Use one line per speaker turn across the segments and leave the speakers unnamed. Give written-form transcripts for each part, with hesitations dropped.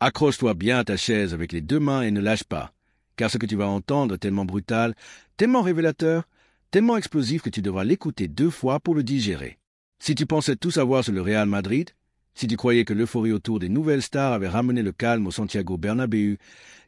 Accroche-toi bien à ta chaise avec les deux mains et ne lâche pas, car ce que tu vas entendre est tellement brutal, tellement révélateur, tellement explosif que tu devras l'écouter 2 fois pour le digérer. Si tu pensais tout savoir sur le Real Madrid, si tu croyais que l'euphorie autour des nouvelles stars avait ramené le calme au Santiago Bernabéu,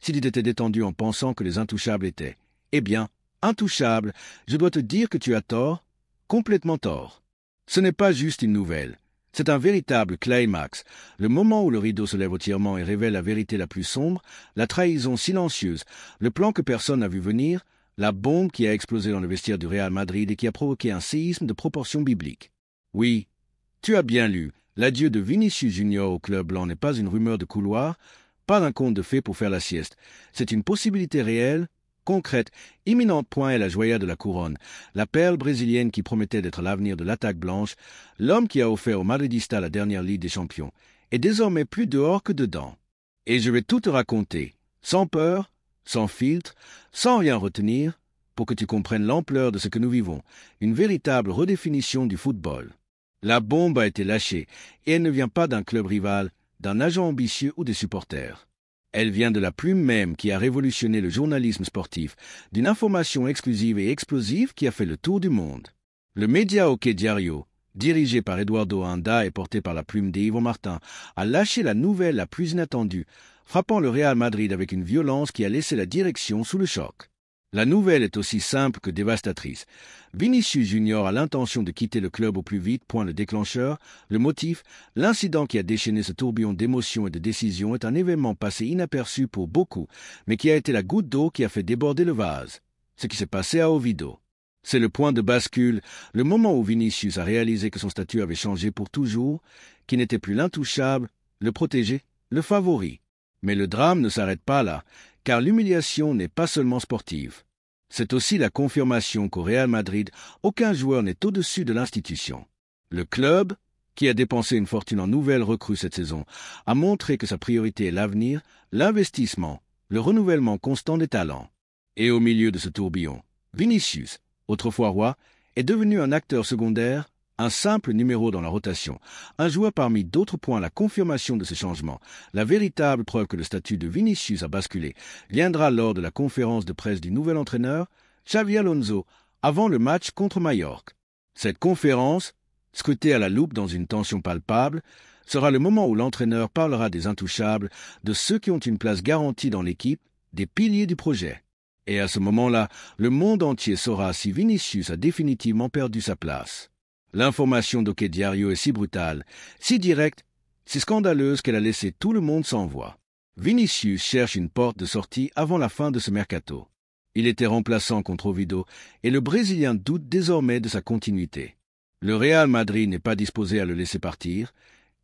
si tu t'étais détendu en pensant que les intouchables étaient, eh bien, intouchables, je dois te dire que tu as tort, complètement tort. Ce n'est pas juste une nouvelle. C'est un véritable climax, le moment où le rideau se lève entièrement et révèle la vérité la plus sombre, la trahison silencieuse, le plan que personne n'a vu venir, la bombe qui a explosé dans le vestiaire du Real Madrid et qui a provoqué un séisme de proportions bibliques. Oui, tu as bien lu, l'adieu de Vinicius Junior au club blanc n'est pas une rumeur de couloir, pas un conte de fées pour faire la sieste. C'est une possibilité réelle, concrète, imminente. Point est la joya de la couronne, la perle brésilienne qui promettait d'être l'avenir de l'attaque blanche, l'homme qui a offert aux Madridistas la dernière Ligue des Champions, est désormais plus dehors que dedans. Et je vais tout te raconter, sans peur, sans filtre, sans rien retenir, pour que tu comprennes l'ampleur de ce que nous vivons, une véritable redéfinition du football. La bombe a été lâchée, et elle ne vient pas d'un club rival, d'un agent ambitieux ou des supporters. Elle vient de la plume même qui a révolutionné le journalisme sportif, d'une information exclusive et explosive qui a fait le tour du monde. Le média Hockey Diario, dirigé par Eduardo Anda et porté par la plume d'Ivo Martin, a lâché la nouvelle la plus inattendue, frappant le Real Madrid avec une violence qui a laissé la direction sous le choc. La nouvelle est aussi simple que dévastatrice. Vinicius Junior a l'intention de quitter le club au plus vite. Point le déclencheur, le motif, l'incident qui a déchaîné ce tourbillon d'émotions et de décisions est un événement passé inaperçu pour beaucoup, mais qui a été la goutte d'eau qui a fait déborder le vase. Ce qui s'est passé à Oviedo. C'est le point de bascule, le moment où Vinicius a réalisé que son statut avait changé pour toujours, qu'il n'était plus l'intouchable, le protégé, le favori. Mais le drame ne s'arrête pas là, car l'humiliation n'est pas seulement sportive. C'est aussi la confirmation qu'au Real Madrid, aucun joueur n'est au-dessus de l'institution. Le club, qui a dépensé une fortune en nouvelles recrues cette saison, a montré que sa priorité est l'avenir, l'investissement, le renouvellement constant des talents. Et au milieu de ce tourbillon, Vinicius, autrefois roi, est devenu un acteur secondaire, un simple numéro dans la rotation, un joueur parmi d'autres. Points. La confirmation de ce changement, la véritable preuve que le statut de Vinicius a basculé, viendra lors de la conférence de presse du nouvel entraîneur, Xavi Alonso, avant le match contre Majorque. Cette conférence, scrutée à la loupe dans une tension palpable, sera le moment où l'entraîneur parlera des intouchables, de ceux qui ont une place garantie dans l'équipe, des piliers du projet. Et à ce moment-là, le monde entier saura si Vinicius a définitivement perdu sa place. L'information d'Hockey Diario est si brutale, si directe, si scandaleuse qu'elle a laissé tout le monde sans voix. Vinicius cherche une porte de sortie avant la fin de ce mercato. Il était remplaçant contre Oviedo et le Brésilien doute désormais de sa continuité. Le Real Madrid n'est pas disposé à le laisser partir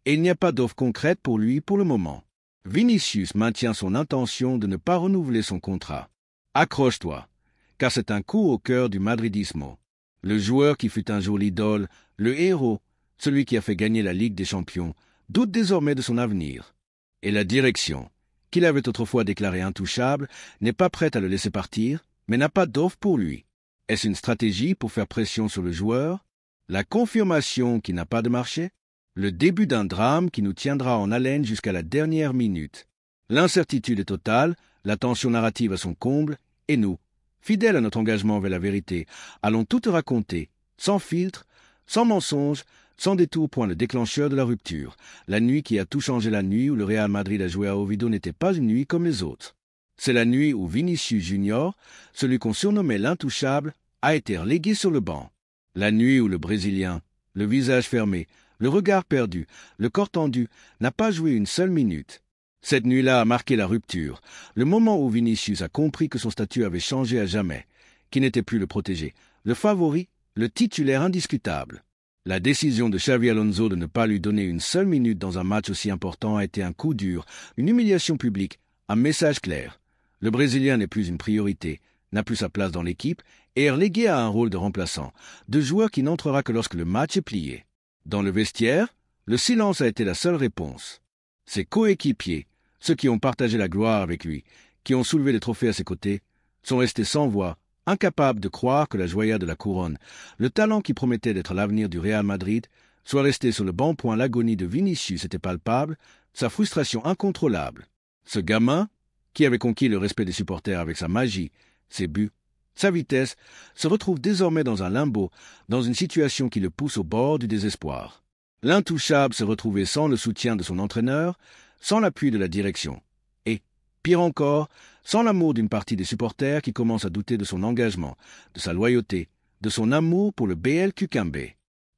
et il n'y a pas d'offre concrète pour lui pour le moment. Vinicius maintient son intention de ne pas renouveler son contrat. Accroche-toi, car c'est un coup au cœur du madridismo. Le joueur qui fut un jour l'idole, le héros, celui qui a fait gagner la Ligue des Champions, doute désormais de son avenir. Et la direction, qu'il avait autrefois déclarée intouchable, n'est pas prête à le laisser partir, mais n'a pas d'offre pour lui. Est-ce une stratégie pour faire pression sur le joueur? La confirmation qui n'a pas de marché? Le début d'un drame qui nous tiendra en haleine jusqu'à la dernière minute. L'incertitude est totale, la tension narrative à son comble, et nous, fidèles à notre engagement vers la vérité, allons tout te raconter, sans filtre, sans mensonge, sans détour. Point le déclencheur de la rupture. La nuit qui a tout changé, la nuit où le Real Madrid a joué à Oviedo n'était pas une nuit comme les autres. C'est la nuit où Vinicius Junior, celui qu'on surnommait l'intouchable, a été relégué sur le banc. La nuit où le Brésilien, le visage fermé, le regard perdu, le corps tendu, n'a pas joué une seule minute. Cette nuit-là a marqué la rupture, le moment où Vinicius a compris que son statut avait changé à jamais, qu'il n'était plus le protégé, le favori, le titulaire indiscutable. La décision de Xavi Alonso de ne pas lui donner une seule minute dans un match aussi important a été un coup dur, une humiliation publique, un message clair. Le Brésilien n'est plus une priorité, n'a plus sa place dans l'équipe et est relégué à un rôle de remplaçant, de joueur qui n'entrera que lorsque le match est plié. Dans le vestiaire, le silence a été la seule réponse. Ses coéquipiers, ceux qui ont partagé la gloire avec lui, qui ont soulevé les trophées à ses côtés, sont restés sans voix, incapables de croire que la joya de la couronne, le talent qui promettait d'être l'avenir du Real Madrid, soit resté sur le banc. L'agonie de Vinicius était palpable, sa frustration incontrôlable. Ce gamin, qui avait conquis le respect des supporters avec sa magie, ses buts, sa vitesse, se retrouve désormais dans un limbo, dans une situation qui le pousse au bord du désespoir. L'intouchable se retrouvait sans le soutien de son entraîneur, sans l'appui de la direction. Et, pire encore, sans l'amour d'une partie des supporters qui commencent à douter de son engagement, de sa loyauté, de son amour pour le BL Cucumbe.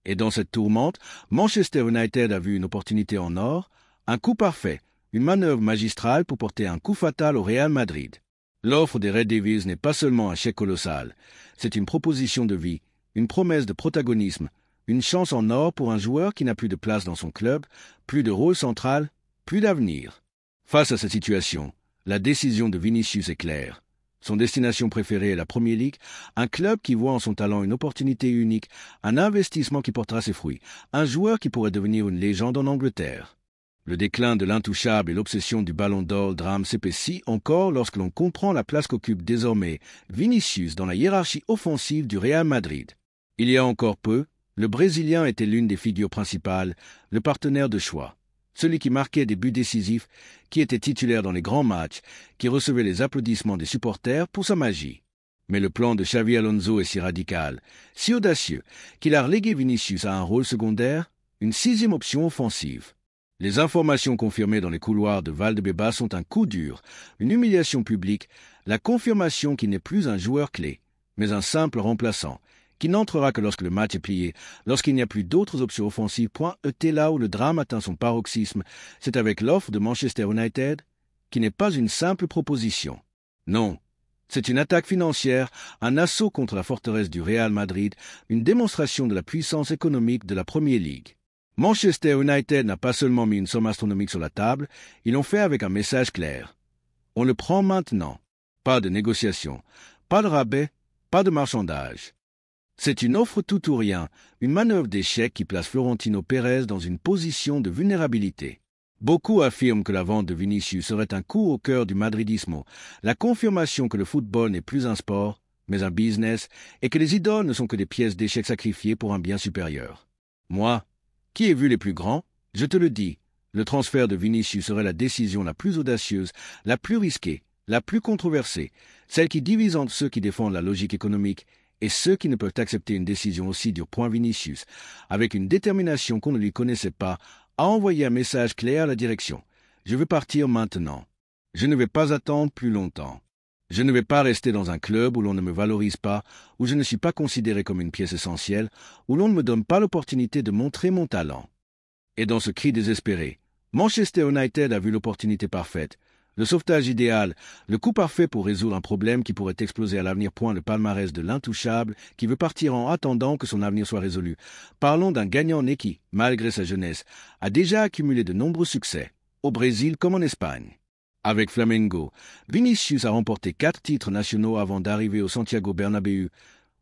Et dans cette tourmente, Manchester United a vu une opportunité en or, un coup parfait, une manœuvre magistrale pour porter un coup fatal au Real Madrid. L'offre des Red Devils n'est pas seulement un chèque colossal, c'est une proposition de vie, une promesse de protagonisme, une chance en or pour un joueur qui n'a plus de place dans son club, plus de rôle central, plus d'avenir. Face à cette situation, la décision de Vinicius est claire. Son destination préférée est la Premier League, un club qui voit en son talent une opportunité unique, un investissement qui portera ses fruits, un joueur qui pourrait devenir une légende en Angleterre. Le déclin de l'intouchable et l'obsession du ballon d'or drame s'épaissit encore lorsque l'on comprend la place qu'occupe désormais Vinicius dans la hiérarchie offensive du Real Madrid. Il y a encore peu, le Brésilien était l'une des figures principales, le partenaire de choix, celui qui marquait des buts décisifs, qui était titulaire dans les grands matchs, qui recevait les applaudissements des supporters pour sa magie. Mais le plan de Xavi Alonso est si radical, si audacieux, qu'il a relégué Vinicius à un rôle secondaire, une sixième option offensive. Les informations confirmées dans les couloirs de Valdebebas sont un coup dur, une humiliation publique, la confirmation qu'il n'est plus un joueur clé, mais un simple remplaçant, qui n'entrera que lorsque le match est plié, lorsqu'il n'y a plus d'autres options offensives. Et là où le drame atteint son paroxysme, c'est avec l'offre de Manchester United, qui n'est pas une simple proposition. Non, c'est une attaque financière, un assaut contre la forteresse du Real Madrid, une démonstration de la puissance économique de la Premier League. Manchester United n'a pas seulement mis une somme astronomique sur la table, ils l'ont fait avec un message clair. On le prend maintenant. Pas de négociation, pas de rabais, pas de marchandage. C'est une offre tout ou rien, une manœuvre d'échec qui place Florentino Pérez dans une position de vulnérabilité. Beaucoup affirment que la vente de Vinicius serait un coup au cœur du madridismo, la confirmation que le football n'est plus un sport, mais un business, et que les idoles ne sont que des pièces d'échecs sacrifiées pour un bien supérieur. Moi, qui ai vu les plus grands, je te le dis, le transfert de Vinicius serait la décision la plus audacieuse, la plus risquée, la plus controversée, celle qui divise entre ceux qui défendent la logique économique et ceux qui ne peuvent accepter une décision aussi dure. Vinicius, avec une détermination qu'on ne lui connaissait pas, a envoyé un message clair à la direction. Je veux partir maintenant. Je ne vais pas attendre plus longtemps. Je ne vais pas rester dans un club où l'on ne me valorise pas, où je ne suis pas considéré comme une pièce essentielle, où l'on ne me donne pas l'opportunité de montrer mon talent. Et dans ce cri désespéré, Manchester United a vu l'opportunité parfaite, le sauvetage idéal, le coup parfait pour résoudre un problème qui pourrait exploser à l'avenir. Le palmarès de l'intouchable qui veut partir en attendant que son avenir soit résolu. Parlons d'un gagnant né qui, malgré sa jeunesse, a déjà accumulé de nombreux succès, au Brésil comme en Espagne. Avec Flamengo, Vinicius a remporté 4 titres nationaux avant d'arriver au Santiago Bernabéu,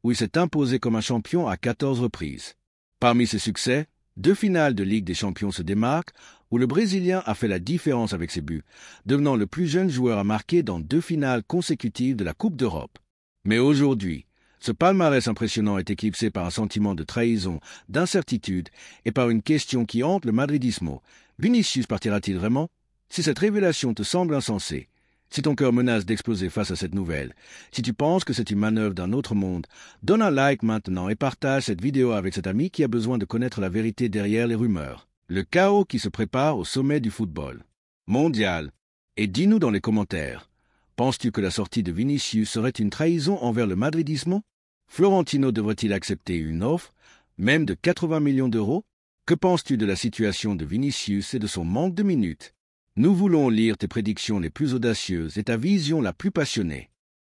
où il s'est imposé comme un champion à 14 reprises. Parmi ses succès, 2 finales de Ligue des Champions se démarquent, où le Brésilien a fait la différence avec ses buts, devenant le plus jeune joueur à marquer dans 2 finales consécutives de la Coupe d'Europe. Mais aujourd'hui, ce palmarès impressionnant est éclipsé par un sentiment de trahison, d'incertitude et par une question qui hante le madridismo. Vinicius partira-t-il vraiment ? Si cette révélation te semble insensée, si ton cœur menace d'exploser face à cette nouvelle, si tu penses que c'est une manœuvre d'un autre monde, donne un like maintenant et partage cette vidéo avec cet ami qui a besoin de connaître la vérité derrière les rumeurs. Le chaos qui se prépare au sommet du football mondial. Et dis-nous dans les commentaires, penses-tu que la sortie de Vinicius serait une trahison envers le madridismo ? Florentino devrait-il accepter une offre, même de 80 millions d'euros ? Que penses-tu de la situation de Vinicius et de son manque de minutes ? Nous voulons lire tes prédictions les plus audacieuses et ta vision la plus passionnée.